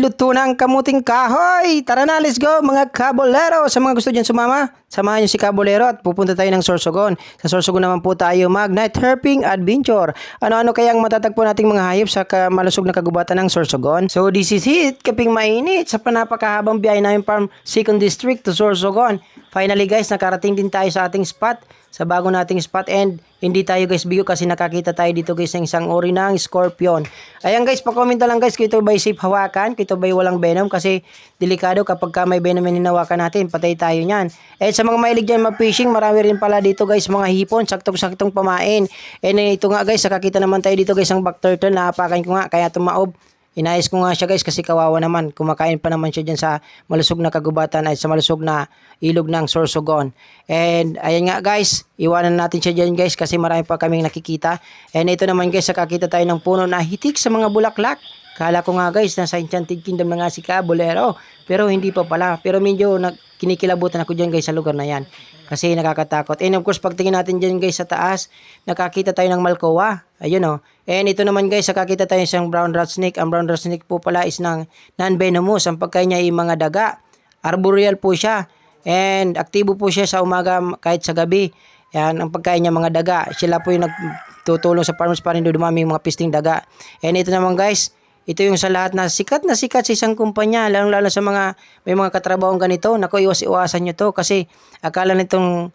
magluto ng kamuting kahoy. Tara na, let's go mga kabolero. Sa mga gusto dyan sumama, samahan nyo si Kabolero at pupunta tayo ng Sorsogon. Sa Sorsogon naman po tayo mag-night herping adventure. Ano-ano kayang matatagpo nating mga hayop sa malusog na kagubatan ng Sorsogon? So this is it, kaping mainit sa panapakahabang biyahe namin from 2nd District to Sorsogon. Finally guys, nakarating din tayo sa ating spot, sa bago nating spot, and hindi tayo guys bigo kasi nakakita tayo dito guys ng isang uri ng scorpion. Ayan guys, pa-comment lang guys kung ito ba'y safe hawakan, kung ito ba'y walang venom kasi delikado kapag ka may venom na hinawakan natin, patay tayo niyan. And sa mga mahilig dyan mag-fishing, marami rin pala dito guys mga hipon, saktong-saktong pamain. And ito nga guys, nakakita naman tayo dito guys ng back turtle, naapakan ko nga kaya tumaob. Inayos ko nga siya guys kasi kawawa naman. Kumakain pa naman siya dyan sa malusog na kagubatan ay sa malusog na ilog ng Sorsogon. And ayan nga guys, iwanan natin siya dyan guys kasi marami pa kaming nakikita. And ito naman guys, nakakita tayo ng puno na hitik sa mga bulaklak. Kala ko nga guys, nasa Enchanted Kingdom na nga si Kabolero. Pero hindi pa pala. Pero medyo kinikilabutan ako dyan guys sa lugar na yan. Kasi nakakatakot. And of course, pagtingin natin dyan guys sa taas, nakakita tayo ng Malkoa. Ayun o. And ito naman guys, nakakita tayo isang brown rat snake. Ang brown rat snake po pala is ng non-venomous. Ang pagkain niya ay mga daga. Arboreal po siya. And aktibo po siya sa umaga kahit sa gabi. Yan, ang pagkain niya mga daga. Sila po yung nagtutulong sa farmers para hindi dumami yung mga pisting daga. And ito naman guys, ito yung sa lahat na sikat sa isang kumpanya, lalo sa mga may mga katrabahong ganito. Naku, iwasan nyo to kasi akala nitong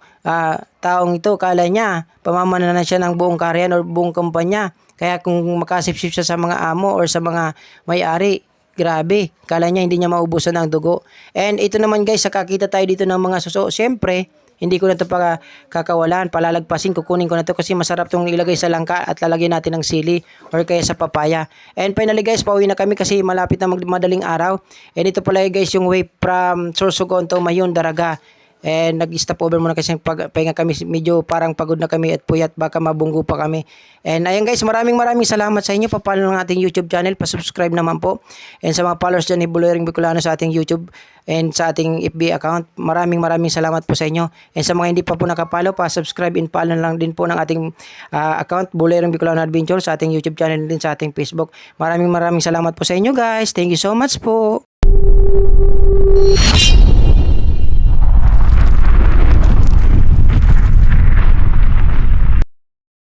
taong ito, akala niya pamamana na siya ng buong karyan o buong kumpanya. Kaya kung makasipsip siya sa mga amo or sa mga may-ari, grabe, akala niya hindi niya maubusan ng dugo. And ito naman guys, nakakita tayo dito ng mga suso. Siyempre, hindi ko na ito pa kakawalan, palalagpasin, kukunin ko na ito kasi masarap itong ilagay sa langka at lalagyan natin ng sili or kaya sa papaya. And finally guys, pauwi na kami kasi malapit na madaling araw. And ito pala guys yung way from Sorsogon to Mayon, Daraga. And nag-stop over muna kasi pahinga kami, medyo parang pagod na kami at puyat, baka mabunggo pa kami. And ayan guys, maraming salamat sa inyo. Papalo ng ating YouTube channel, pa-subscribe naman po. And sa mga followers dyan ni Bolering Bicolano sa ating YouTube and sa ating FB account, maraming salamat po sa inyo. And sa mga hindi pa po nakapalo, pa-subscribe and follow lang din po ng ating account, Bolering Bicolano Adventure, sa ating YouTube channel din sa ating Facebook. Maraming salamat po sa inyo guys. Thank you so much po.